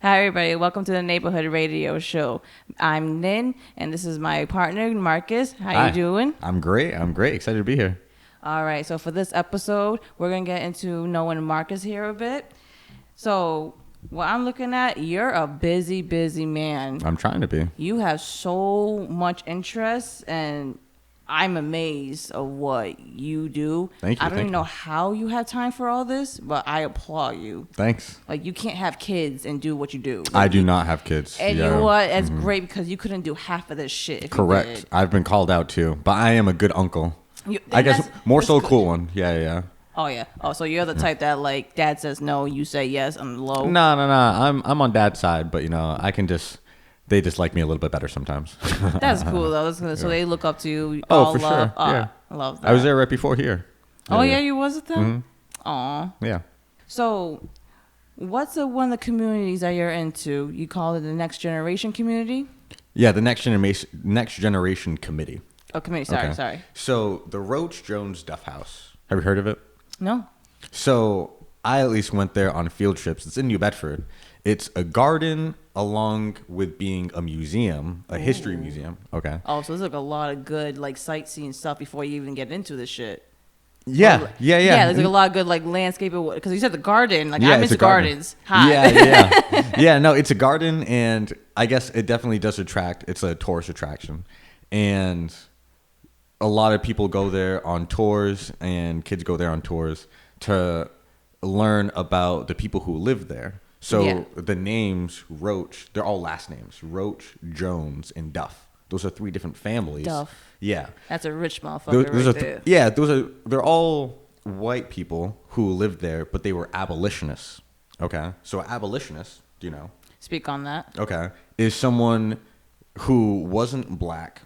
Hi, everybody. Welcome to the Neighborhood Radio Show. I'm Nin, and this is my partner, Marcus. How you doing? I'm great. Excited to be here. All right. So for this episode, we're going to get into knowing Marcus here a bit. So what I'm looking at, you're a busy man. I'm trying to be. You have so much interest, and I'm amazed of what you do. Thank you. I don't even know how you have time for all this, but I applaud you. Thanks. Like, you can't have kids and do what you do. Like, I do not have kids. And you know what? It's great because you couldn't do half of this shit if Correct. you did. I've been called out too, but I am a good uncle. I guess more so a cool one. Yeah. Oh, yeah. Oh, so you're the type that, like, dad says no, you say yes, I'm low. No. I'm on dad's side, but, I can just... They just like me a little bit better sometimes. That's cool, though. So they look up to you. Oh, for sure. Yeah. I love that. I was there right before here. Yeah, you was with them? Mm-hmm. Aw. Yeah. So what's one of the communities that you're into? You call it the Next Generation community? Yeah, the Next Generation Committee. Oh, committee. Sorry. So the Roach Jones Duff House. Have you heard of it? No. So I at least went there on field trips. It's in New Bedford. It's a garden along with being a museum, a history museum. Okay. Oh, so there's like a lot of good like sightseeing stuff before you even get into this shit. Yeah. Yeah, there's like a lot of good like landscape because you said the garden. Like I'm into gardens. Hi. Yeah. No, it's a garden, and I guess it definitely does attract. It's a tourist attraction, and a lot of people go there on tours, and kids go there on tours to learn about the people who live there. So the names Roach, they're all last names. Roach, Jones, and Duff. Those are three different families. Duff. Yeah. That's a rich motherfucker there. They're all white people who lived there, but they were abolitionists. Okay. So abolitionist, do you know? Speak on that. Okay. Is someone who wasn't black,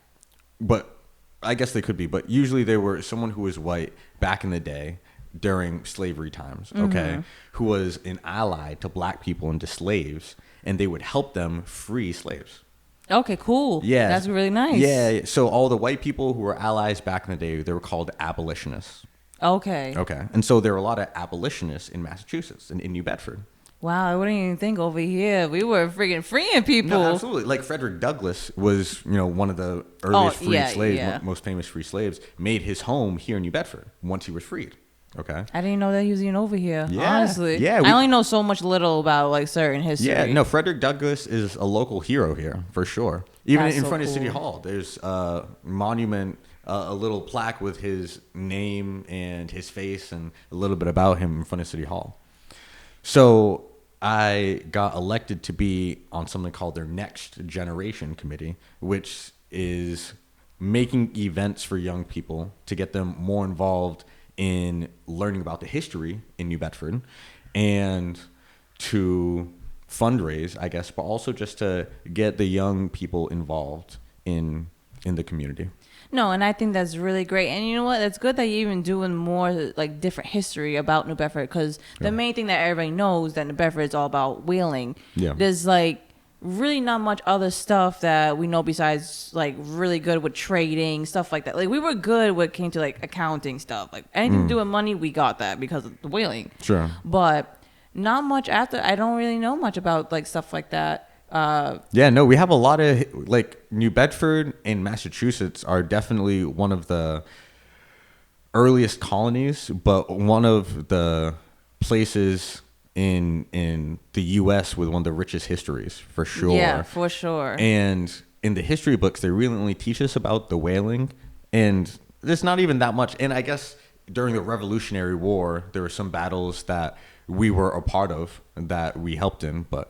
but I guess they could be, but usually they were someone who was white back in the day during slavery times, okay, who was an ally to black people and to slaves, and they would help them free slaves. Okay, cool. Yeah. That's really nice. Yeah. So all the white people who were allies back in the day, they were called abolitionists. Okay. And so there were a lot of abolitionists in Massachusetts and in New Bedford. Wow, I wouldn't even think over here we were freaking freeing people. No, absolutely. Like Frederick Douglass was, one of the earliest freed slaves, most famous free slaves, made his home here in New Bedford once he was freed. Okay. I didn't know that he was even over here. Yeah. Honestly. Yeah. I only know so much little about like certain history. Yeah. No, Frederick Douglass is a local hero here for sure. Even in front of City Hall, there's a monument, a little plaque with his name and his face and a little bit about him in front of City Hall. So I got elected to be on something called their Next Generation Committee, which is making events for young people to get them more involved in learning about the history in New Bedford and to fundraise, I guess, but also just to get the young people involved in the community. No, and I think that's really great. And you know what? It's good that you're even doing more like different history about New Bedford because the main thing that everybody knows that New Bedford is all about whaling. Yeah. There's like really not much other stuff that we know besides like really good with trading, stuff like that. Like we were good when it came to like accounting stuff. Like anything to do with money, we got that because of the whaling. Sure. But not much after. I don't really know much about like stuff like that. We have a lot of like New Bedford and Massachusetts are definitely one of the earliest colonies, but one of the places in the U.S. with one of the richest histories, for sure. Yeah, for sure. And in the history books, they really only teach us about the whaling, and there's not even that much. And I guess during the Revolutionary War, there were some battles that we were a part of that we helped in, but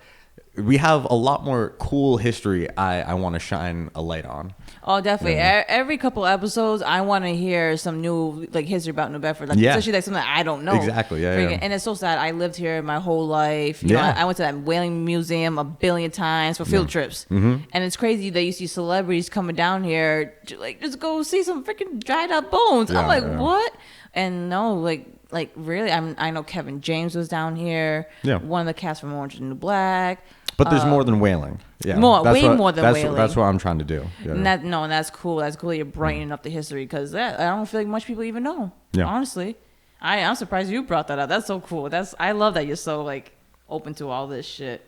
we have a lot more cool history I want to shine a light on. Oh, definitely. Yeah. Every couple episodes, I want to hear some new like history about New Bedford, like especially like something that I don't know. Exactly. Yeah. And it's so sad. I lived here my whole life. You know, I went to that whaling museum a billion times for field trips, and it's crazy that you see celebrities coming down here to, like just go see some freaking dried up bones. I'm like, what? And no, like really, I know Kevin James was down here. Yeah. One of the cast from Orange is the New Black. But there's more than whaling. Yeah. Way more than whaling. That's what I'm trying to do. Yeah. And that's cool. That's cool. You're brightening up the history because I don't feel like much people even know. Yeah. Honestly, I'm surprised you brought that up. That's so cool. I love that you're so like open to all this shit.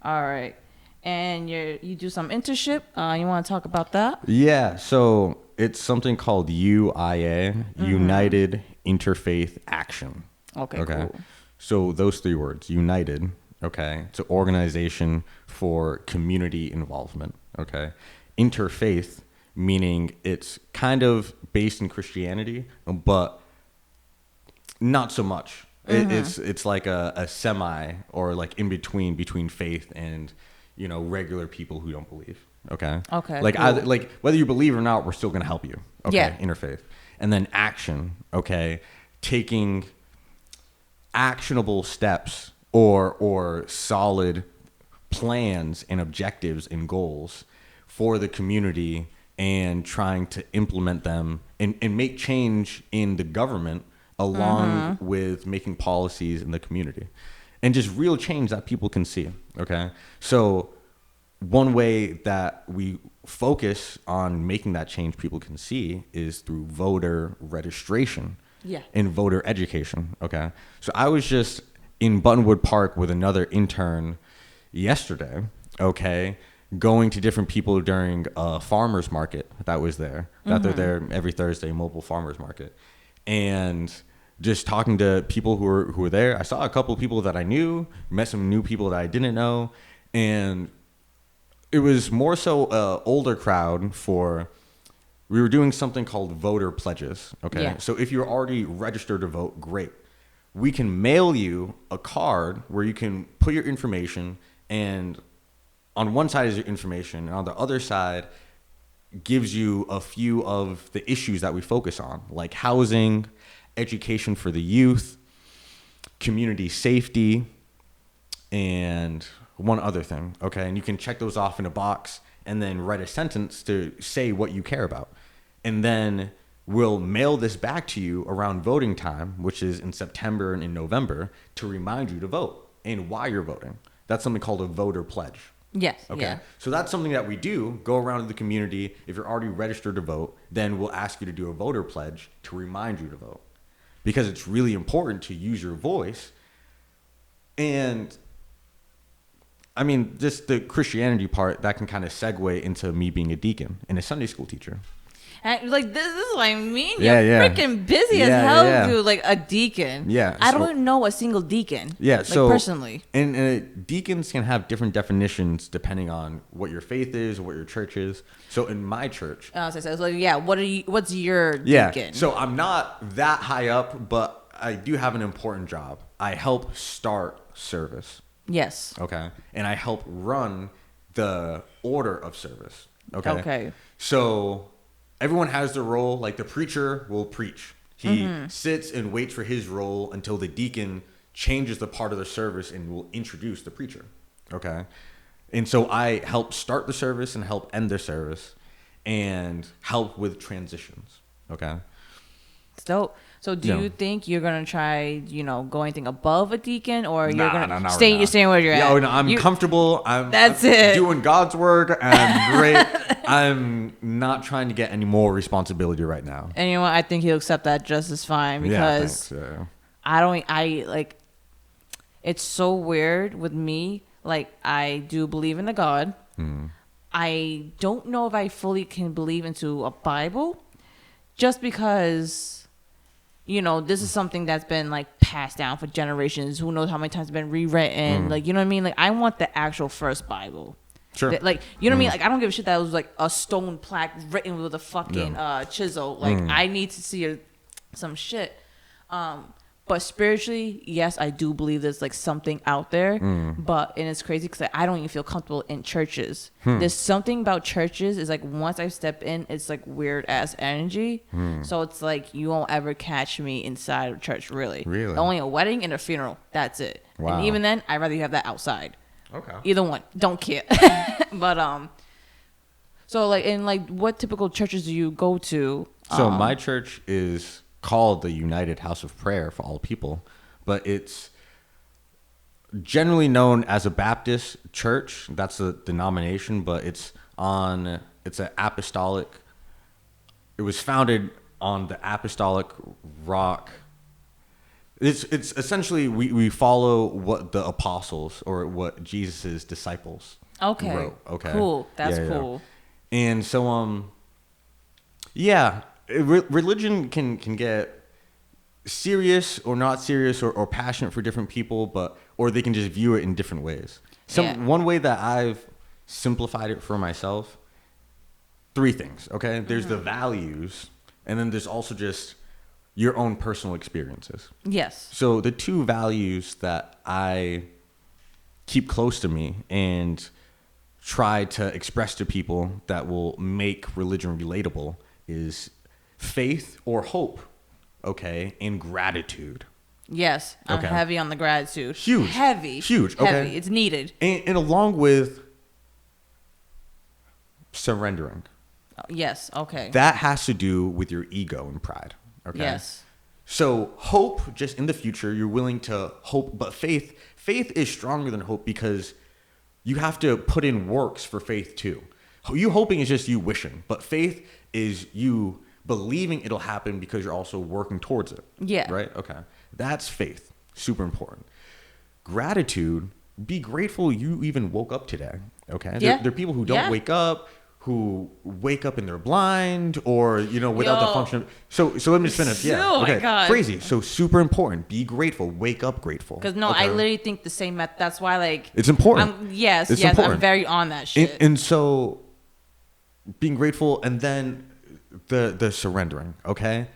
All right. And you do some internship. You want to talk about that? Yeah. So it's something called UIA, United Interfaith Action. Okay, cool. So those 3 words, United, okay? It's an organization for community involvement, okay? Interfaith, meaning it's kind of based in Christianity, but not so much. It's like a semi or like in between faith and, you know, regular people who don't believe. Okay. Like cool. like whether you believe or not, we're still gonna help you. Okay. Yeah. Interfaith. And then action. Okay. Taking actionable steps or solid plans and objectives and goals for the community and trying to implement them and make change in the government along with making policies in the community and just real change that people can see. Okay. So one way that we focus on making that change people can see is through voter registration and voter education. Okay. So I was just in Buttonwood Park with another intern yesterday. Okay. Going to different people during a farmer's market that was there, that they're there every Thursday, mobile farmer's market. And just talking to people who were there. I saw a couple of people that I knew, met some new people that I didn't know. And it was more so an older crowd we were doing something called voter pledges. Okay. Yeah. So if you're already registered to vote, great. We can mail you a card where you can put your information, and on one side is your information, and on the other side gives you a few of the issues that we focus on, like housing, education for the youth, community safety, and one other thing. Okay. And you can check those off in a box and then write a sentence to say what you care about. And then we'll mail this back to you around voting time, which is in September and in November, to remind you to vote and why you're voting. That's something called a voter pledge. Yes. Okay. Yeah. So that's something that we do, go around to the community. If you're already registered to vote, then we'll ask you to do a voter pledge to remind you to vote, because it's really important to use your voice. And I mean, just the Christianity part, that can kind of segue into me being a deacon and a Sunday school teacher. And like this is what I mean. You're freaking busy as hell, dude. Like a deacon. Yeah. I don't know a single deacon. Yeah. Like so personally, and deacons can have different definitions depending on what your faith is or what your church is. So in my church, so like, yeah. What's your deacon? Yeah. So I'm not that high up, but I do have an important job. I help start service. Yes. Okay. And I help run the order of service. Okay. Okay. So everyone has their role. Like the preacher will preach. He sits and waits for his role until the deacon changes the part of the service and will introduce the preacher. Okay. And so I help start the service and help end the service and help with transitions. Okay. So do you think you're going to try, go anything above a deacon, or you're going to you're staying where you're at? No, I'm comfortable. I'm it. Doing God's work. I'm great. I'm not trying to get any more responsibility right now. And you know what? I think he'll accept that just as fine, because it's so weird with me. Like, I do believe in the God. I don't know if I fully can believe into a Bible, just because, this is something that's been like passed down for generations. Who knows how many times it's been rewritten? Like, you know what I mean? Like, I want the actual first Bible. Sure. Like, you know what I mean? Like, I don't give a shit that it was like a stone plaque written with a fucking chisel. Like, I need to see some shit. But spiritually, yes, I do believe there's like something out there. And it's crazy because I don't even feel comfortable in churches. There's something about churches is like once I step in, it's like weird ass energy. So it's like you won't ever catch me inside of church, really. Really? Only a wedding and a funeral. That's it. Wow. And even then, I'd rather you have that outside. Okay. Either one. Don't care. But so like in like what typical churches do you go to? So my church is called the United House of Prayer for All People, but it's generally known as a Baptist church. That's the denomination, but it's an apostolic. It was founded on the apostolic rock. It's essentially we follow what the apostles or what Jesus's disciples wrote. Okay, cool. That's cool. And so religion can get serious or not serious or passionate for different people, or they can just view it in different ways. One way that I've simplified it for myself, 3 things. Okay, there's the values, and then there's also just your own personal experiences. Yes. So the 2 values that I keep close to me and try to express to people that will make religion relatable is faith or hope, okay, and gratitude. Yes, I'm heavy on the gratitude. Huge. Huge, okay. Heavy. It's needed. And along with surrendering. Yes, okay. That has to do with your ego and pride. Okay. Yes. So hope, just in the future, you're willing to hope, but faith is stronger than hope because you have to put in works for faith too. You hoping is just you wishing, but faith is you believing it'll happen because you're also working towards it. Yeah. Right? Okay. That's faith. Super important. Gratitude, be grateful you even woke up today. Okay. Yeah. There are people who don't wake up, who wake up and they're blind or, without the function. So let me just finish. Yeah. Oh okay. My God. Crazy. So super important. Be grateful. Wake up grateful. Because I literally think the same. That's why it's important. It's important. I'm very on that shit. And so being grateful and then the surrendering. Okay.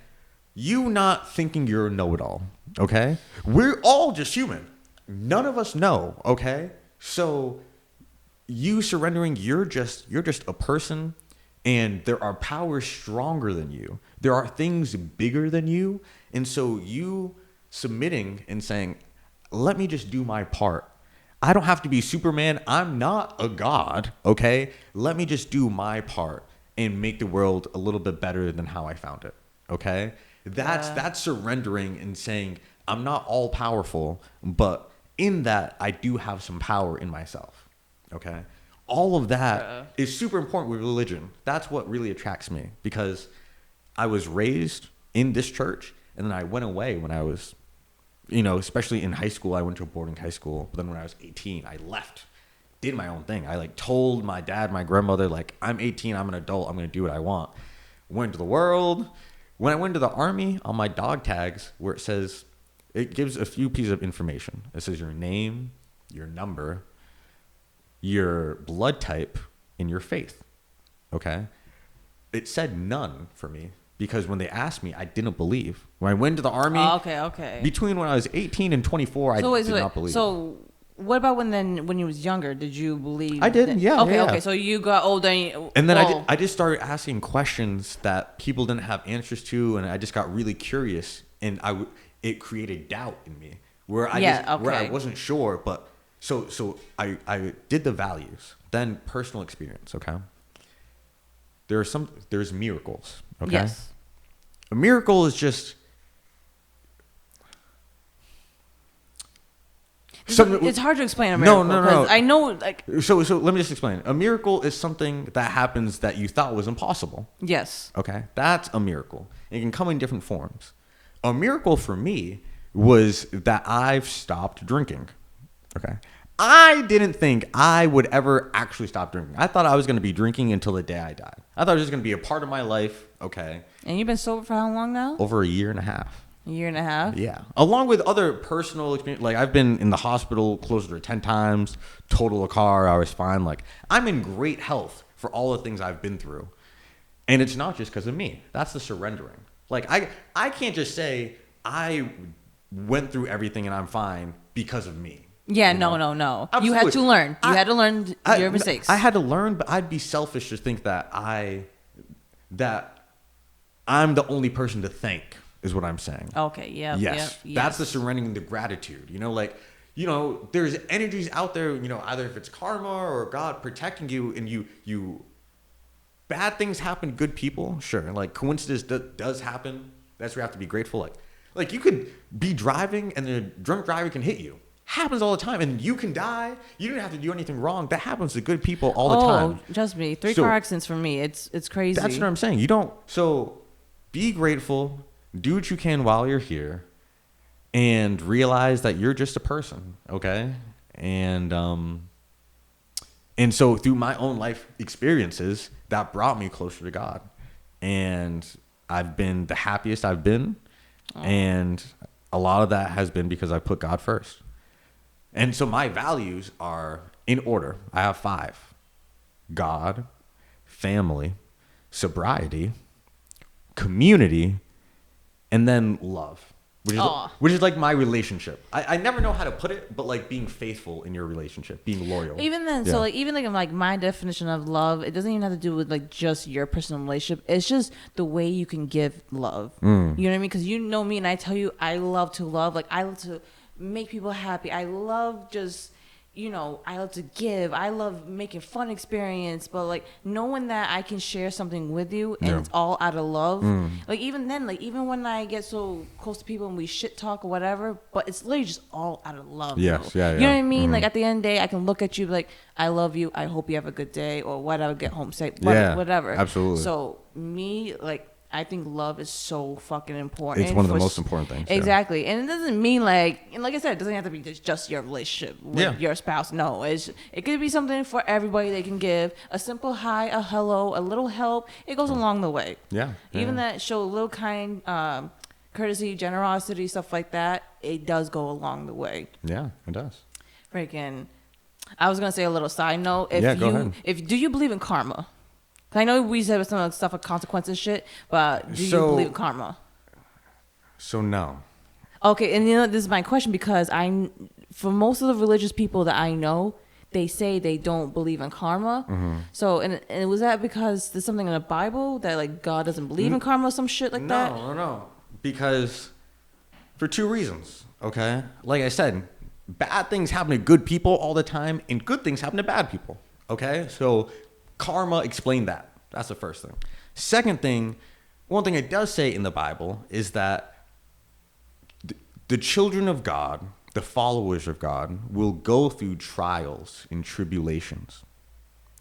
You not thinking you're a know-it-all. Okay. We're all just human. None of us know. Okay. So you surrendering, you're just a person, and there are powers stronger than you. There are things bigger than you. And so you submitting and saying, let me just do my part. I don't have to be Superman. I'm not a god. Okay. Let me just do my part and make the world a little bit better than how I found it. Okay. That's surrendering and saying, I'm not all powerful, but in that I do have some power in myself. Okay. All of that is super important with religion. That's what really attracts me because I was raised in this church and then I went away when I was, especially in high school. I went to a boarding high school. But then when I was 18, I left, did my own thing. I told my dad, my grandmother, I'm 18, I'm an adult. I'm going to do what I want. Went to the world. When I went to the army, on my dog tags where it gives a few pieces of information. It says your name, your number, your blood type, and your faith. Okay? It said none for me because when they asked me, I didn't believe. When I went to the army, between when I was 18 and 24, I did not believe. So what about when you was younger? Did you believe? I did, yeah. Okay. So you got older. And then I just started asking questions that people didn't have answers to, and I just got really curious, and it created doubt in me where I wasn't sure, but so I did the values, then personal experience. Okay. There's miracles. Okay. Yes. A miracle is just it's hard to explain a miracle. No. I know, So let me just explain. A miracle is something that happens that you thought was impossible. Yes. Okay, that's a miracle. It can come in different forms. A miracle for me was that I've stopped drinking. Okay. I didn't think I would ever actually stop drinking. I thought I was going to be drinking until the day I died. I thought it was just going to be a part of my life. Okay. And you've been sober for how long now? Over a year and a half. A year and a half? Yeah. Along with other personal experience. I've been in the hospital closer to 10 times, totaled a car, I was fine. I'm in great health for all the things I've been through. And it's not just because of me. That's the surrendering. I can't just say I went through everything and I'm fine because of me. Yeah, no. Absolutely. You had to learn. You had to learn your mistakes. I had to learn, but I'd be selfish to think that I'm the only person to thank, is what I'm saying. Okay, yeah. Yes. That's the surrendering, the gratitude. There's energies out there, either if it's karma or God protecting you, and you bad things happen to good people, sure. Coincidence does happen. That's where you have to be grateful. You could be driving and a drunk driver can hit you. Happens all the time, and you can die. You didn't have to do anything wrong. That happens to good people all the time. Oh, trust me, 3 car accidents for me. It's crazy. That's what I'm saying. So be grateful. Do what you can while you're here, and realize that you're just a person, okay? And so through my own life experiences, that brought me closer to God. And I've been the happiest I've been. And a lot of that has been because I put God first. And so my values are in order. I have 5. God, family, sobriety, community, and then love. Which is like my relationship. I never know how to put it, but like being faithful in your relationship, being loyal. Even then, so like even like my definition of love, it doesn't even have to do with like just your personal relationship. It's just the way you can give love. You know what I mean? Because you know me, and I tell you, I love to love. Like I love to make people happy. I love just. I love to give. I love making fun experience, but like knowing that I can share something with you and it's all out of love. Like even then, like even when I get so close to people and we shit talk or whatever, but it's literally just all out of love. Yes, yeah. You know what I mean? Like at the end of the day, I can look at you like, I love you. I hope you have a good day or whatever. Get home safe. Whatever. Absolutely. So me, like. I think love is so fucking important. It's one of the most important things. Exactly. Yeah. And it doesn't mean like I said, it doesn't have to be just your relationship with your spouse. No, it could be something for everybody they can give. A simple hi, a hello, a little help. It goes along the way. Yeah. Even that show a little kind, courtesy, generosity, stuff like that. It does go along the way. Yeah, it does. Freaking. I was going to say a little side note. Go ahead. Do you believe in karma? I know we said some stuff of consequences shit, but do you believe in karma? So no. Okay, and this is my question because for most of the religious people that I know, they say they don't believe in karma. So, and was that because there's something in the Bible that like God doesn't believe in karma or some shit like that? No. Because for 2 reasons, okay? Like I said, bad things happen to good people all the time and good things happen to bad people, okay? So karma explained that. That's the first thing. Second thing, one thing it does say in the Bible is that the children of God, the followers of God, will go through trials and tribulations.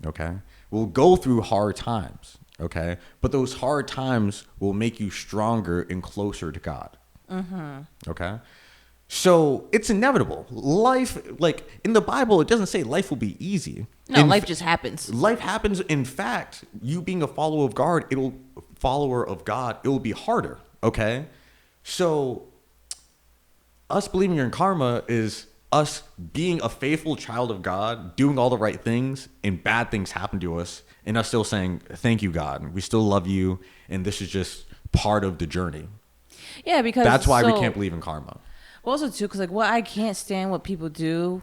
Okay? Will go through hard times. Okay? But those hard times will make you stronger and closer to God. Okay? So it's inevitable. Life, like in the Bible, it doesn't say life will be easy. No, life just happens. Life happens. In fact, you being a follower of God, it will be harder. Okay, so us believing in karma is us being a faithful child of God, doing all the right things, and bad things happen to us, and us still saying, "Thank you, God. We still love you, and this is just part of the journey." Yeah, because that's why we can't believe in karma. Also, too, because like what I can't stand what people do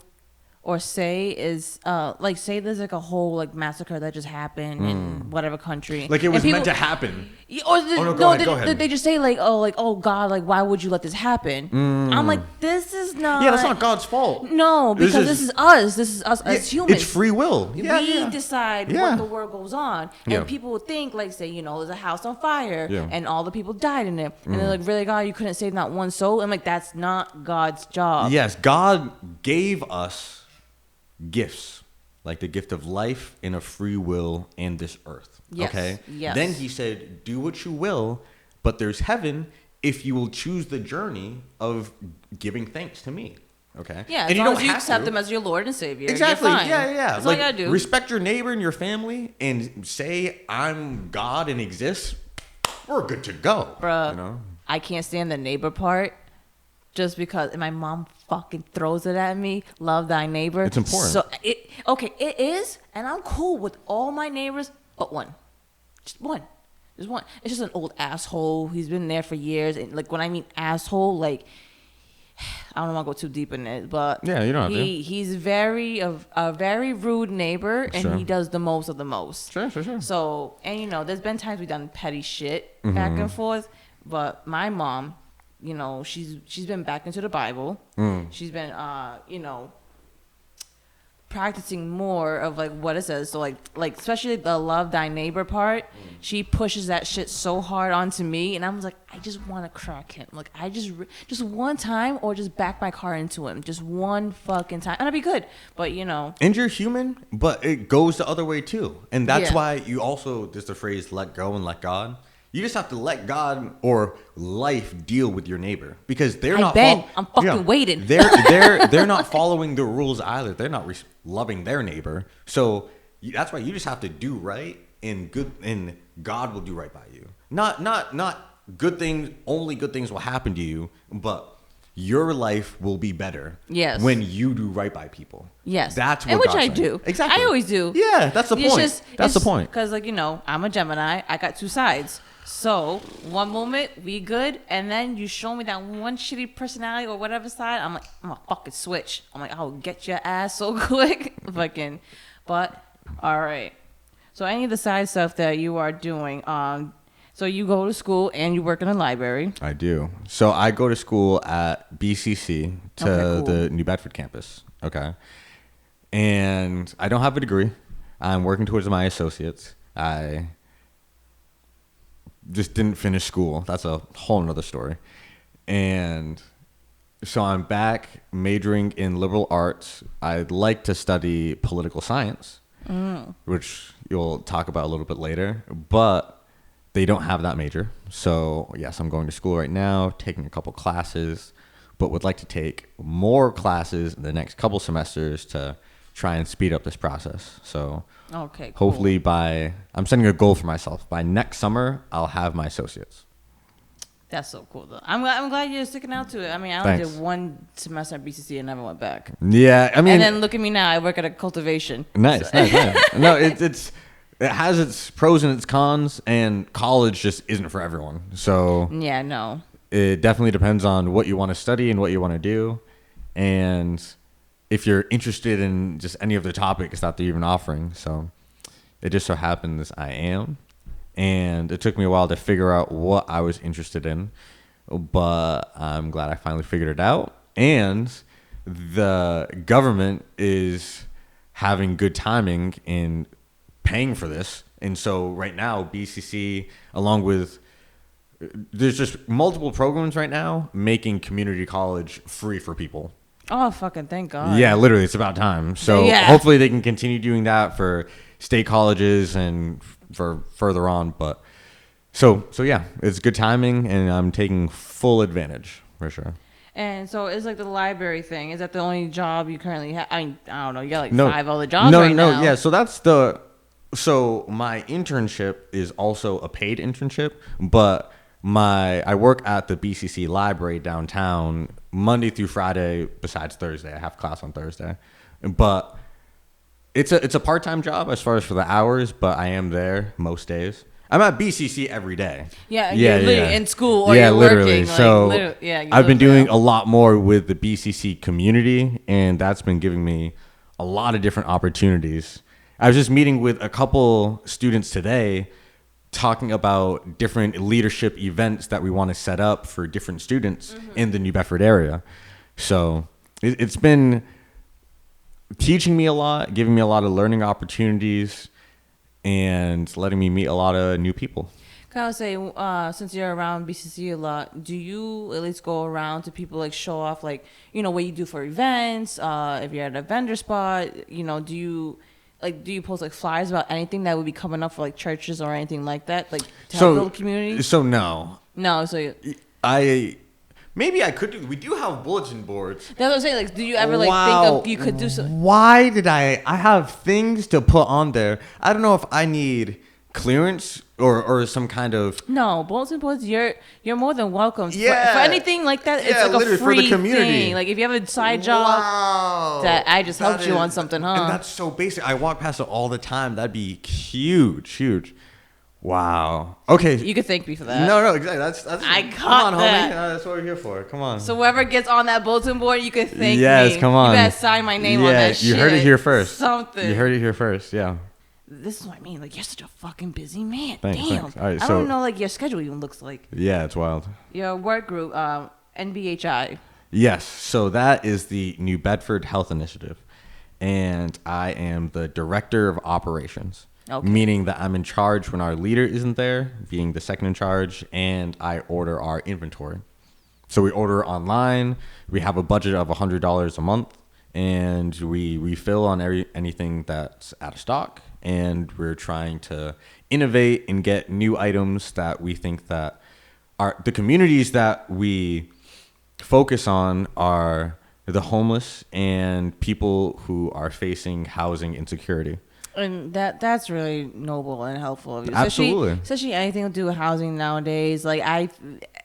or say is like say there's like a whole like massacre that just happened in whatever country, like it was meant to happen. Go ahead. They just say like oh God, like why would you let this happen? I'm like, this is not. Yeah, that's not God's fault. No, because this is us. This is us as humans. It's free will. We decide what the world goes on, and people would think like say there's a house on fire and all the people died in it, and they're like, really, God, you couldn't save not one soul? I'm like, that's not God's job. Yes, God gave us gifts, like the gift of life and of free will and this earth. Yes, okay? Yes. Then he said, do what you will, but there's heaven if you will choose the journey of giving thanks to me. Okay? Yeah, as long as you accept him as your Lord and Savior. Exactly. You're fine. Yeah. That's all you gotta do. Respect your neighbor and your family and say, I'm God and exist. We're good to go. Bruh, I can't stand the neighbor part. Just because my mom fucking throws it at me, love thy neighbor. It's important. So it is, and I'm cool with all my neighbors, but one, just one. It's just an old asshole. He's been there for years, and like when I mean asshole, like I don't want to go too deep in it, but yeah, you don't have to. He's a very rude neighbor, and he does the most of the most. Sure. So there's been times we've done petty shit back and forth, but my mom. She's been back into the Bible. She's been, practicing more of like what it says. So like especially the love thy neighbor part. She pushes that shit so hard onto me, and I was like, I just want to crack him. Like I just one time, or just back my car into him, just one fucking time, and I'd be good. But and you're human, but it goes the other way too, and that's why you also there's the phrase "let go and let God." You just have to let God or life deal with your neighbor because they're not. I'm fucking waiting. They're not following the rules either. They're not loving their neighbor. So that's why you just have to do right, and God will do right by you. Not good things. Only good things will happen to you, but your life will be better. Yes. When you do right by people. Yes. That's what. And which God's I saying. do. Exactly. I always do. Yeah, that's the point. That's the point. Because I'm a Gemini. I got two sides. So one moment we good, and then you show me that one shitty personality or whatever side, I'm a fucking switch. I'm like, I'll get your ass so quick. But all right. So any of the side stuff that you are doing, so you go to school and you work in a library. I do. So I go to school at BCC to the New Bedford campus. Okay. And I don't have a degree. I'm working towards my associates. I just didn't finish school. That's a whole nother story. And so I'm back majoring in liberal arts. I'd like to study political science, which you'll talk about a little bit later, but they don't have that major. So yes, I'm going to school right now, taking a couple classes, but would like to take more classes in the next couple semesters to try and speed up this process. So okay, cool. Hopefully I'm setting a goal for myself. By next summer, I'll have my associates. That's so cool, though. I'm glad you're sticking out to it. I mean, I only did one semester at BCC and never went back. Yeah, I mean. And then look at me now. I work at a cultivation. Nice. No, it has its pros and its cons, and college just isn't for everyone. So yeah, no. It definitely depends on what you want to study and what you want to do, and if you're interested in just any of the topics that they're even offering. So it just so happens I am. And it took me a while to figure out what I was interested in, but I'm glad I finally figured it out. And the government is having good timing in paying for this. And so right now, BCC, along with, there's just multiple programs right now making community college free for people. Oh, fucking thank God. Yeah, literally, it's about time. So hopefully they can continue doing that for state colleges and for further on. But so yeah, it's good timing, and I'm taking full advantage for sure. And so it's like the library thing. Is that the only job you currently have? I don't know. You got like 5 other jobs right now. No. Yeah, so my internship is also a paid internship, but I work at the BCC library downtown Monday through Friday, besides Thursday. I have class on Thursday. But it's a part-time job as far as for the hours, but I am there most days. I'm at BCC every day. Yeah, you're literally in school or you're literally. Working. So I've been doing a lot more with the BCC community, and that's been giving me a lot of different opportunities. I was just meeting with a couple students today talking about different leadership events that we want to set up for different students in the New Bedford area. So it's been teaching me a lot, giving me a lot of learning opportunities, and letting me meet a lot of new people. Can I say, since you're around BCC a lot, do you at least go around to people, like show off, like, what you do for events? If you're at a vendor spot, do you post like flyers about anything that would be coming up for like churches or anything like that, like to help build community? So no. Maybe I could do. We do have bulletin boards. That's what I'm saying. Like, do you ever think of you could do something? Why did I have things to put on there? I don't know if I need clearance or some kind of. No, bulletin boards. You're more than welcome. Yeah. For anything like that, it's like a free for the community thing. Like if you have a side job that I just helped you on something, huh? And that's so basic. I walk past it all the time. That'd be huge. Wow. Okay. You could thank me for that. No, exactly. That's I caught come on, that. Homie. That's what we're here for. Come on. So whoever gets on that bulletin board, you could thank me. Yes, come on. You better sign my name on that shit. You heard it here first. Something. You heard it here first. Yeah. This is what I mean. Like, you're such a fucking busy man. Thanks. Damn. All right, I don't know like your schedule even looks like. Yeah, it's wild. Your work group, NBHI. Yes. So that is the New Bedford Health Initiative. And I am the director of operations. Okay. Meaning that I'm in charge when our leader isn't there, being the second in charge, and I order our inventory. So we order online. We have a budget of $100 a month, and we refill on anything that's out of stock, and we're trying to innovate and get new items that we think that are the communities that we focus on are the homeless and people who are facing housing insecurity. And that's really noble and helpful of you. Absolutely. Especially anything to do with housing nowadays. Like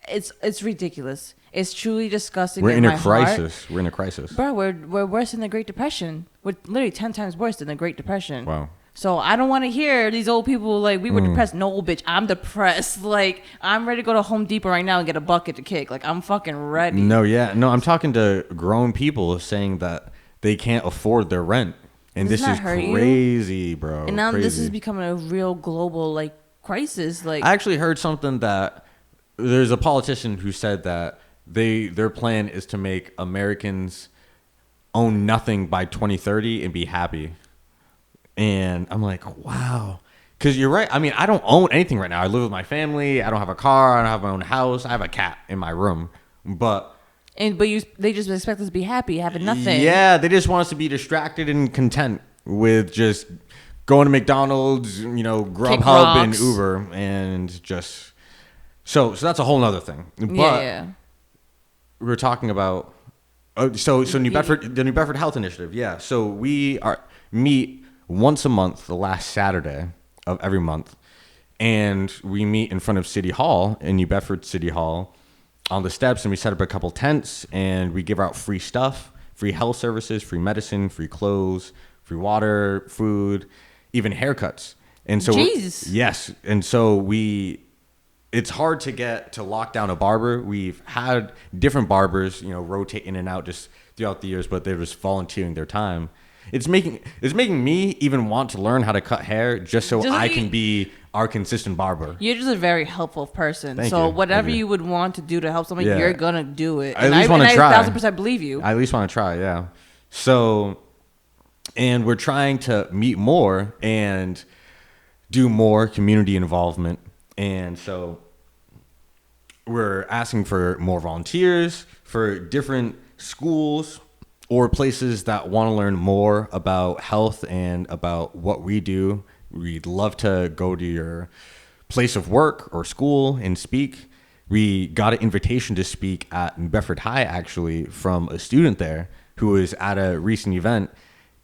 it's ridiculous. It's truly disgusting. We're in a crisis. We're in a crisis. Bro, we're worse than the Great Depression. We're literally 10 times worse than the Great Depression. Wow. So I don't want to hear these old people like we were depressed. No, bitch, I'm depressed. Like I'm ready to go to Home Depot right now and get a bucket to kick. Like I'm fucking ready. No, I'm talking to grown people saying that they can't afford their rent. And this is crazy, bro. And now this is becoming a real global like crisis. Like I actually heard something that there's a politician who said that their plan is to make Americans own nothing by 2030 and be happy. And I'm like, wow. Because you're right. I mean, I don't own anything right now. I live with my family. I don't have a car. I don't have my own house. I have a cat in my room. But they just expect us to be happy, having nothing. Yeah, they just want us to be distracted and content with just going to McDonald's, Grubhub and Uber, and just so that's a whole nother thing. But we're talking about so New Bedford, the New Bedford Health Initiative. Yeah, so we meet once a month, the last Saturday of every month, and we meet in front of City Hall in New Bedford City Hall. On the steps, and we set up a couple tents, and we give out free stuff, free health services, free medicine, free clothes, free water, food, even haircuts. And so, yes, and so it's hard to get to lock down a barber. We've had different barbers, rotate in and out just throughout the years, but they're just volunteering their time. It's making me even want to learn how to cut hair just so I can be our consistent barber. You're just a very helpful person. Thank so you. Whatever you would want to do to help somebody, you're gonna do it. I at least want to try. I 1,000% believe you. I at least want to try. Yeah. So, and we're trying to meet more and do more community involvement, and so we're asking for more volunteers for different schools or places that want to learn more about health and about what we do. We'd love to go to your place of work or school and speak. We got an invitation to speak at New Bedford High, actually, from a student there who was at a recent event.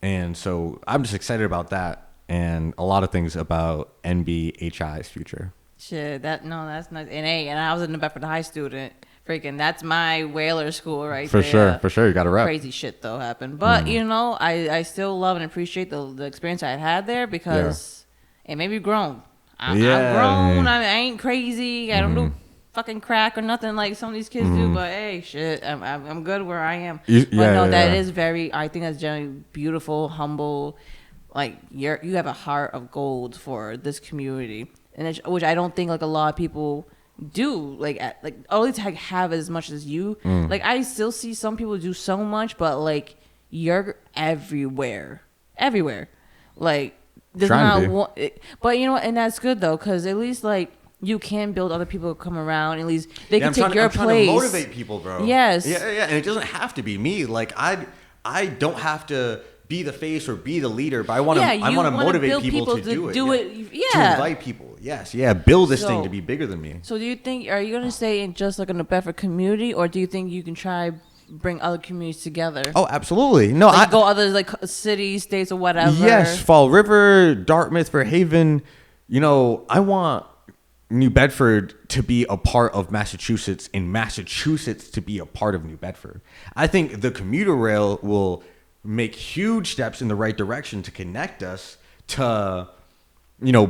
And so I'm just excited about that and a lot of things about NBHI's future. Shit, that's nice. And I was a New Bedford High student. Freaking, that's my Whaler school right there. For sure. You got to rep. Crazy shit, though, happened. But, I still love and appreciate the experience I had there because it made me grown. I'm grown. I ain't crazy. I don't do fucking crack or nothing like some of these kids do. But, hey, shit, I'm good where I am. That is I think that's generally beautiful, humble. Like, you have a heart of gold for this community, and which I don't think, like, a lot of people do, like at least have as much as you. Like I still see some people do so much, but like you're everywhere. Like there's not one, but and that's good though, because at least like you can build other people to come around. At least they can take your place. I'm trying to motivate people, bro. Yes. Yeah, and it doesn't have to be me. Like I don't have to be the face or be the leader, but I want to motivate people to do it. To invite people. Yes, build this thing to be bigger than me. So do you think, are you going to stay in just like in the Bedford community, or do you think you can try bring other communities together? Oh, absolutely. No, like go other like cities, states, or whatever. Yes, Fall River, Dartmouth, Fairhaven. I want New Bedford to be a part of Massachusetts and Massachusetts to be a part of New Bedford. I think the commuter rail will make huge steps in the right direction to connect us to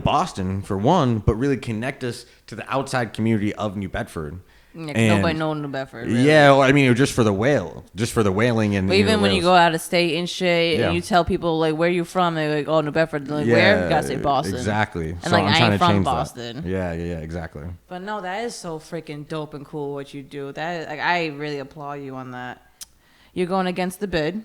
Boston for one, but really connect us to the outside community of New Bedford. Yeah, nobody knows New Bedford. Really. Yeah, well, I mean, just for the whaling and. But even when you go out of state and shit, and you tell people like where you from, they're like, "Oh, New Bedford." They're like, where? You gotta say Boston. Exactly. And so like I ain't from Boston. That. Yeah, exactly. But no, that is so freaking dope and cool what you do. That like I really applaud you on that. You're going against the bid.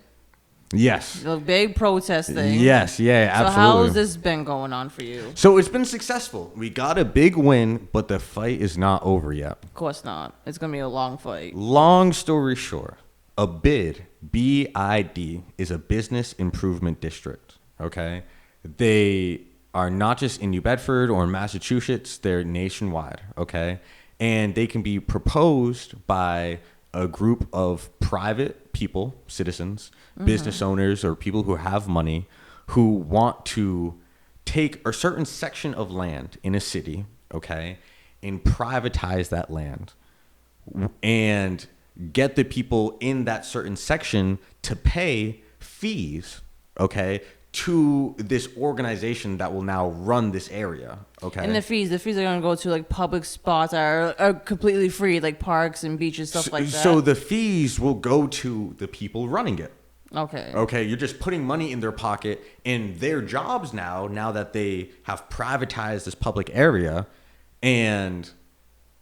Yes. The big protest thing. Yes, absolutely. So how has this been going on for you? So it's been successful. We got a big win, but the fight is not over yet. Of course not. It's going to be a long fight. Long story short, a bid BID is a business improvement district, okay? They are not just in New Bedford or in Massachusetts, they're nationwide, okay? And they can be proposed by a group of private people, citizens, business owners, or people who have money who want to take a certain section of land in a city, okay, and privatize that land and get the people in that certain section to pay fees, okay, to this organization that will now run this area, okay? And the fees are going to go to like public spots that are completely free, like parks and beaches, stuff like that. So the fees will go to the people running it. Okay. Okay, you're just putting money in their pocket, and their jobs now that they have privatized this public area, and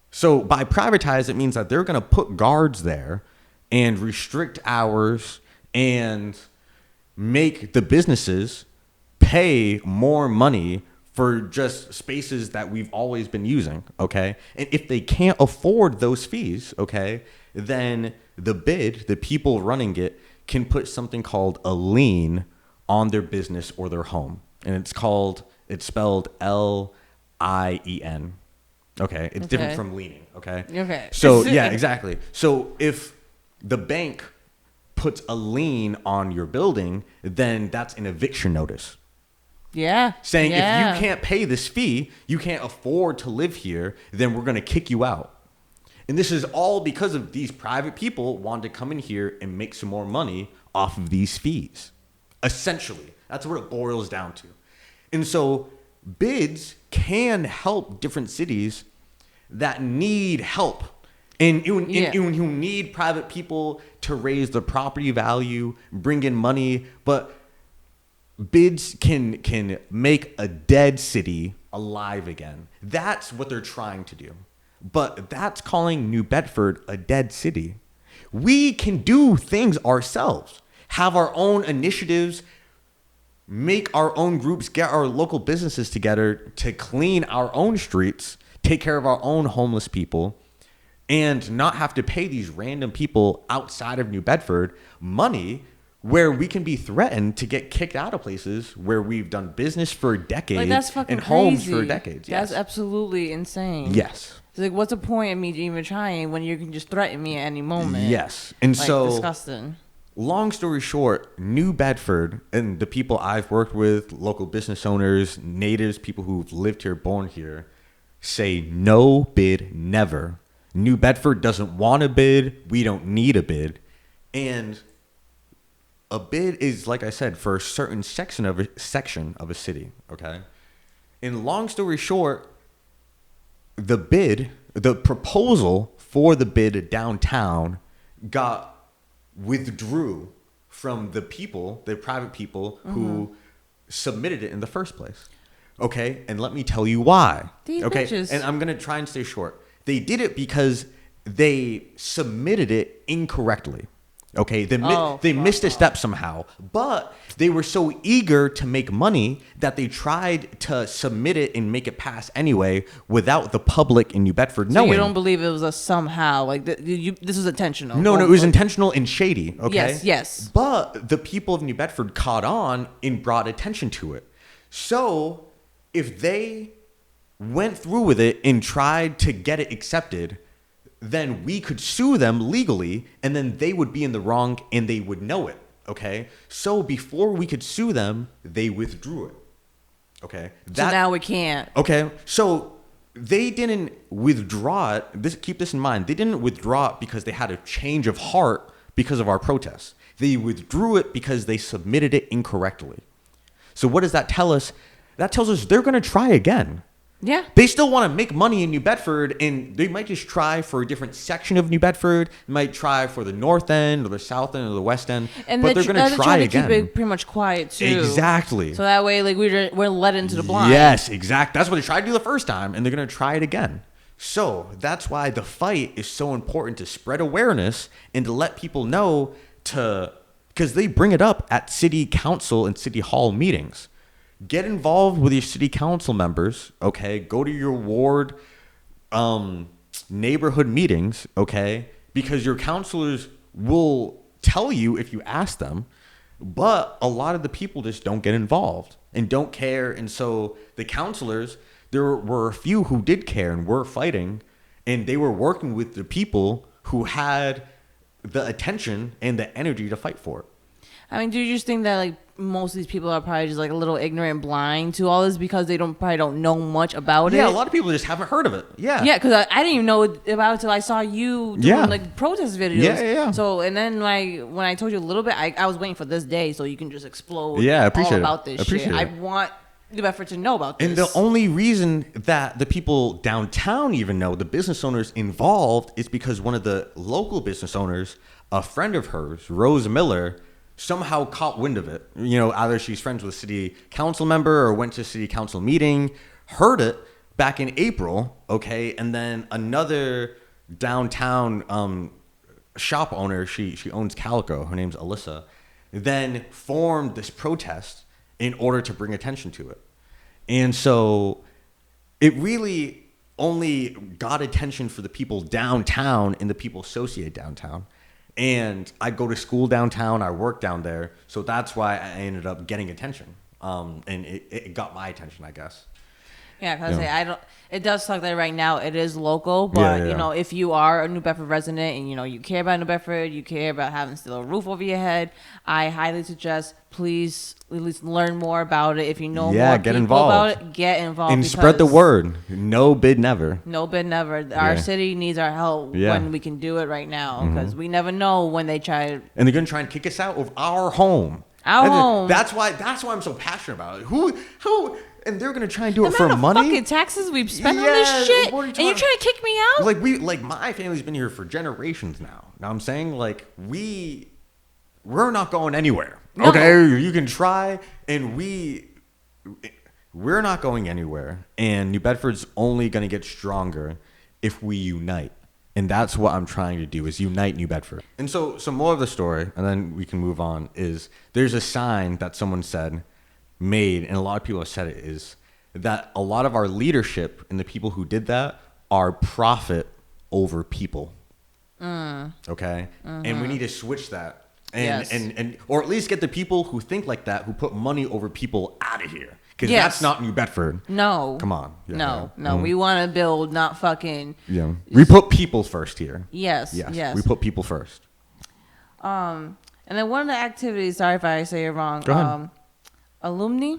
so by privatize, it means that they're going to put guards there and restrict hours and make the businesses pay more money for just spaces that we've always been using, okay? And if they can't afford those fees, okay, then the people running it, can put something called a lien on their business or their home. And it's spelled LIEN. Okay, it's different from leaning, okay? Okay. So, yeah, exactly. So if the bank puts a lien on your building, then that's an eviction notice. Yeah. Saying if you can't pay this fee, you can't afford to live here, then we're going to kick you out. And this is all because of these private people wanting to come in here and make some more money off of these fees. Essentially, that's what it boils down to. And so bids can help different cities that need help and who need private people to raise the property value, bring in money. But bids can make a dead city alive again. That's what they're trying to do. But that's calling New Bedford a dead city. We can do things ourselves, have our own initiatives, make our own groups, get our local businesses together to clean our own streets, take care of our own homeless people, and not have to pay these random people outside of New Bedford money where we can be threatened to get kicked out of places where we've done business for decades, like, that's fucking and homes crazy. for decades. That's absolutely insane. Yes. It's like, what's the point of me even trying when you can just threaten me at any moment? Yes. And like, so, disgusting. Long story short, New Bedford and the people I've worked with, local business owners, natives, people who've lived here, born here, say no bid, never. New Bedford doesn't want a bid. We don't need a bid. And a bid is, like I said, for a certain section of a city, okay? And long story short, the proposal for the bid downtown got withdrew from the private people who submitted it in the first place. Okay, and let me tell you why. These okay, bitches. And I'm gonna try and stay short. They did it because they submitted it incorrectly. Okay, they missed a step somehow, but they were so eager to make money that they tried to submit it and make it pass anyway without the public in New Bedford knowing. So you don't believe it was a somehow, like this was intentional? No, it was intentional and shady, okay? Yes. But the people of New Bedford caught on and brought attention to it. So if they went through with it and tried to get it accepted, then we could sue them legally, and then they would be in the wrong and they would know it, okay? So before we could sue them, they withdrew it, okay? So now we can't. Okay, so they didn't withdraw it. Keep this in mind. They didn't withdraw it because they had a change of heart because of our protests. They withdrew it because they submitted it incorrectly. So what does that tell us? That tells us they're going to try again. Yeah. They still want to make money in New Bedford, and they might just try for a different section of New Bedford. They might try for the north end or the south end or the west end, but they're going to try again. Keep it pretty much quiet too. Exactly. So that way, like we're led into the blind. Yes, exactly. That's what they tried to do the first time, and they're going to try it again. So that's why the fight is so important, to spread awareness and to let people know, because they bring it up at city council and city hall meetings. Get involved with your city council members, okay? Go to your ward neighborhood meetings, okay? Because your counselors will tell you if you ask them. But a lot of the people just don't get involved and don't care. And so the counselors, there were a few who did care and were fighting, and they were working with the people who had the attention and the energy to fight for it. I mean, do you just think that like most of these people are probably just like a little ignorant and blind to all this because they probably don't know much about it? Yeah, a lot of people just haven't heard of it. Yeah. Yeah, because I didn't even know about it till I saw you doing like protest videos. Yeah. So, and then like when I told you a little bit, I was waiting for this day so you can just explode all about this shit. I want New Bedford to know about this. And the only reason that the people downtown even know, the business owners involved, is because one of the local business owners, a friend of hers, Rose Miller, somehow caught wind of it. You know, either she's friends with a city council member or went to a city council meeting, heard it back in April, okay? And then another downtown shop owner, she owns Calico, her name's Alyssa, then formed this protest in order to bring attention to it. And so it really only got attention for the people downtown and the people associated downtown. And I go to school downtown. I work down there. So that's why I ended up getting attention. And it got my attention, I guess. Yeah, because it does suck that right now it is local, but you know, if you are a New Bedford resident and you know you care about New Bedford, you care about having still a roof over your head, I highly suggest please at least learn more about it. If you know more people about it, get involved and spread the word. No bid never. No bid never. Our city needs our help when we can do it right now, because we never know when they try. And they're gonna try and kick us out of our home. That's why I'm so passionate about it. Who? And they're gonna try and do it for money. Fucking taxes we've spent on this shit, and you're trying to kick me out. Like my family's been here for generations now. Now I'm saying like we're not going anywhere. No. Okay, you can try, and we're not going anywhere. And New Bedford's only gonna get stronger if we unite. And that's what I'm trying to do, is unite New Bedford. And so some more of the story, and then we can move on, is there's a sign that someone made, and a lot of people have said it, is that a lot of our leadership and the people who did that are profit over people. Okay? And we need to switch that. And or at least get the people who think like that, who put money over people, out of here. Because that's not New Bedford. No. Come on. No. We want to build, not fucking. Yeah. We put people first here. Yes. We put people first. And then one of the activities, sorry if I say it wrong. Go ahead. Alumni.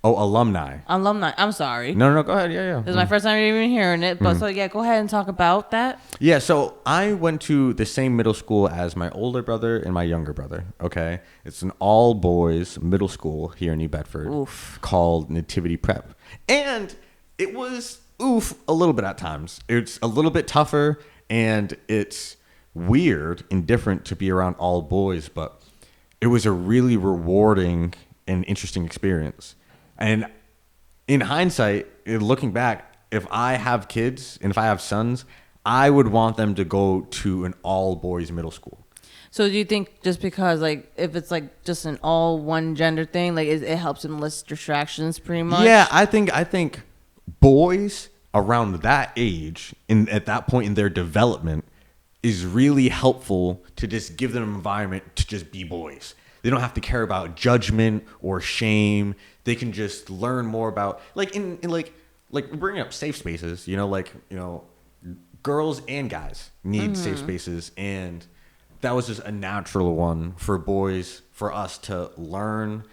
Oh, alumni. I'm sorry. No, go ahead. Yeah. This is my first time even hearing it. But so, go ahead and talk about that. Yeah, so I went to the same middle school as my older brother and my younger brother, okay? It's an all-boys middle school here in New Bedford called Nativity Prep. And it was a little bit at times. It's a little bit tougher, and it's weird and different to be around all boys, but it was a really rewarding and interesting experience. And in hindsight, looking back, if I have kids and if I have sons, I would want them to go to an all-boys middle school. So do you think just because, like, if it's, like, just an all one gender thing, like, it helps them less distractions pretty much? Yeah, I think boys around that age, at that point in their development, is really helpful to just give them an environment to just be boys. They don't have to care about judgment or shame. They can just learn more about, like, in bringing up safe spaces, girls and guys need safe spaces. And that was just a natural one for boys, for us to learn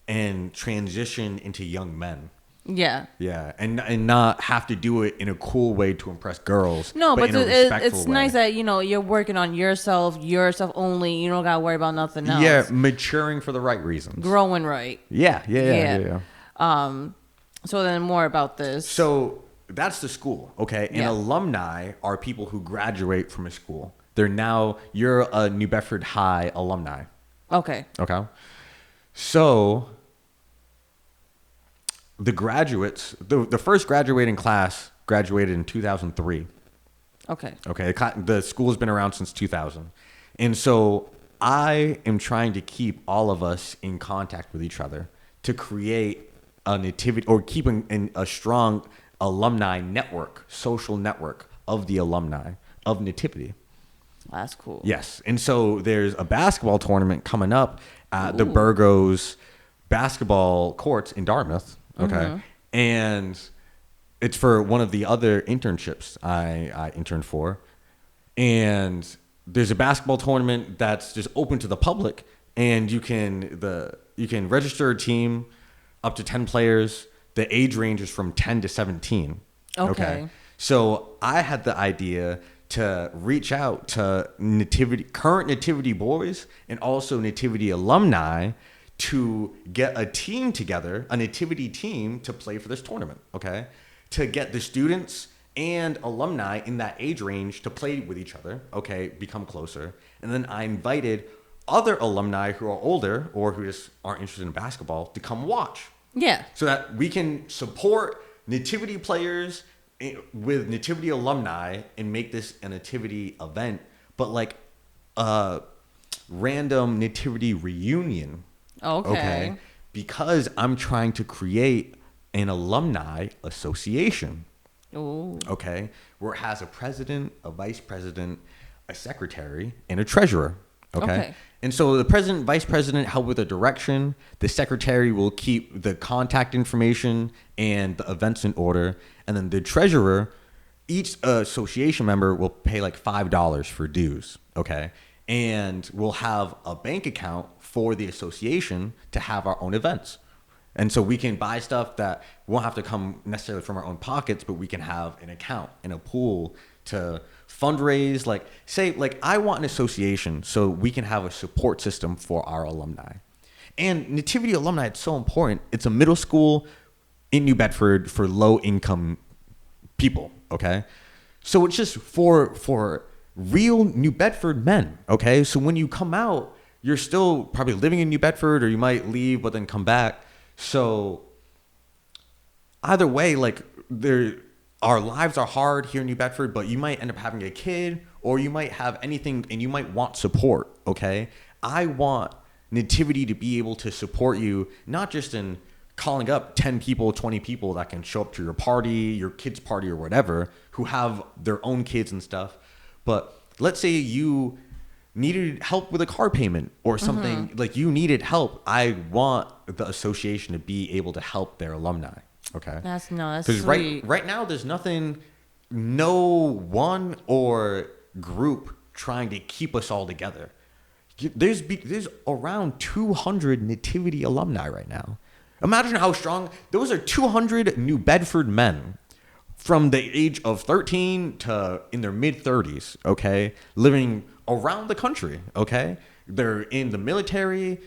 and transition into young men. Yeah. Yeah, and not have to do it in a cool way to impress girls. No, but it's nice that, you're working on yourself only. You don't got to worry about nothing else. Yeah, maturing for the right reasons. Growing right. Yeah. So then more about this. So that's the school, okay? And alumni are people who graduate from a school. You're a New Bedford High alumni. Okay. So the graduates, the first graduating class graduated in 2003. Okay. The school has been around since 2000. And so I am trying to keep all of us in contact with each other to create a nativity, or keeping a strong alumni network, social network of the alumni of Nativity. That's cool. Yes. And so there's a basketball tournament coming up at the Burgos basketball courts in Dartmouth. Okay. Mm-hmm. And it's for one of the other internships I interned for. And there's a basketball tournament that's just open to the public, and you can register a team up to 10 players. The age range is from 10 to 17. Okay. So I had the idea to reach out to current Nativity boys and also Nativity alumni to get a team together, a Nativity team to play for this tournament. Okay. To get the students and alumni in that age range to play with each other, okay, become closer. And then I invited other alumni who are older or who just aren't interested in basketball to come watch. Yeah. So that we can support Nativity players with Nativity alumni and make this a Nativity event, but like a random Nativity reunion. Okay. Because I'm trying to create an alumni association. Ooh. Okay, where it has a president, a vice president, a secretary, and a treasurer. Okay. And so the president, vice president help with the direction. The secretary will keep the contact information and the events in order. And then the treasurer, each association member will pay like $5 for dues. Okay. And we'll have a bank account for the association to have our own events. And so we can buy stuff that won't have to come necessarily from our own pockets, but we can have an account and a pool to fundraise. Like, say, like I want an association so we can have a support system for our alumni. And Nativity alumni, it's so important. It's a middle school in New Bedford for low income people. Okay. So it's just for real New Bedford men. Okay. So when you come out, you're still probably living in New Bedford, or you might leave, but then come back. So either way, like our lives are hard here in New Bedford, but you might end up having a kid, or you might have anything and you might want support. Okay. I want Nativity to be able to support you, not just in calling up 10 people, 20 people that can show up to your party, your kid's party or whatever, who have their own kids and stuff. But let's say you needed help with a car payment or something, like you needed help. I want the association to be able to help their alumni. Okay. That's because right now there's no one or group trying to keep us all together. There's around 200 Nativity alumni right now. Imagine how strong those are. 200 New Bedford men from the age of 13 to in their mid 30s. Okay, living around the country. Okay, they're in the military,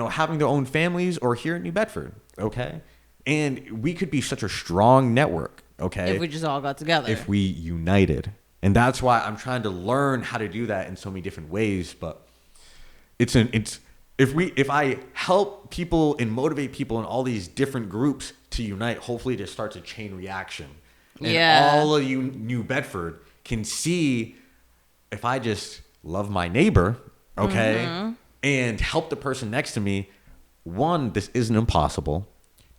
having their own families, or here in New Bedford. Okay, and we could be such a strong network. Okay, if we just all got together, if we united. And that's why I'm trying to learn how to do that in so many different ways. But if I help people and motivate people in all these different groups to unite, hopefully it starts a chain reaction. And all of you New Bedford can see, if I just love my neighbor, okay, and help the person next to me, 1, this isn't impossible.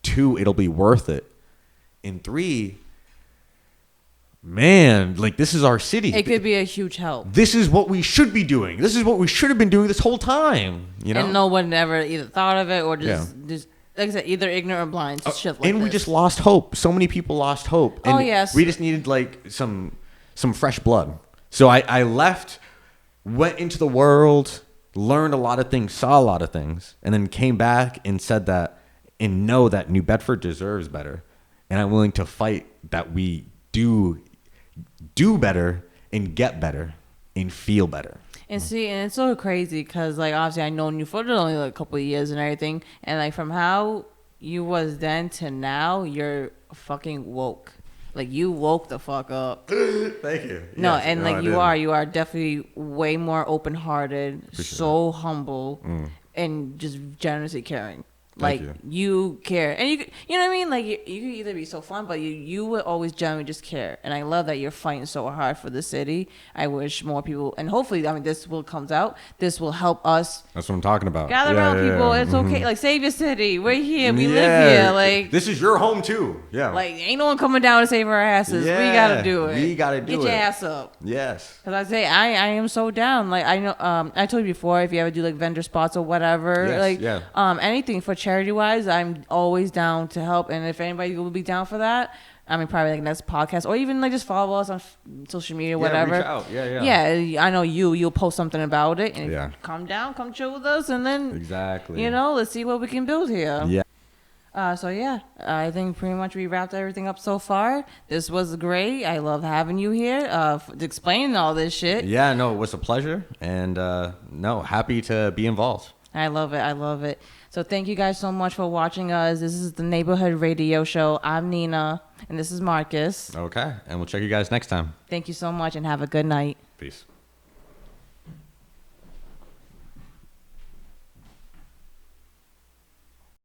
2, it'll be worth it. And 3, man, like this is our city. It could be a huge help. This is what we should be doing. This is what we should have been doing this whole time. And no one ever either thought of it or just like I said, either ignorant or blind to shit like and this. We just lost hope. So many people lost hope. And yes. We just needed like some fresh blood. So I left, went into the world, learned a lot of things, saw a lot of things, and then came back and said that and know that New Bedford deserves better. And I'm willing to fight that we do better and get better and feel better. And see, and it's so crazy because, like, obviously I known you for only like a couple of years and everything, and like from how you was then to now, you're fucking woke. Like, you woke the fuck up. Thank you. No, yes, and like you are definitely way more open-hearted, so humble, and just generously caring. Like you care, and you know what I mean. Like you can either be so fun, but you would always genuinely just care. And I love that you're fighting so hard for the city. I wish more people, and hopefully, I mean, this will comes out. This will help us. That's what I'm talking about. Gather around people. It's okay. Like save your city. We're here. We live here. Like this is your home too. Yeah. Like ain't no one coming down to save our asses. We gotta do it. We gotta do it. Get your ass up. Yes. Because I say I am so down. Like I know. I told you before. If you ever do like vendor spots or whatever, anything for charity wise, I'm always down to help. And if anybody will be down for that, I mean, probably like next podcast or even like just follow us on social media, whatever. Reach out. Yeah, I know you'll post something about it and come down, come chill with us, and then let's see what we can build here. Yeah. I think pretty much we wrapped everything up so far. This was great. I love having you here, explaining all this shit. Yeah, no, it was a pleasure, and happy to be involved. I love it. So thank you guys so much for watching us. This is the Neighborhood Radio Show. I'm Nina, and this is Marcus. Okay, and we'll check you guys next time. Thank you so much, and have a good night. Peace.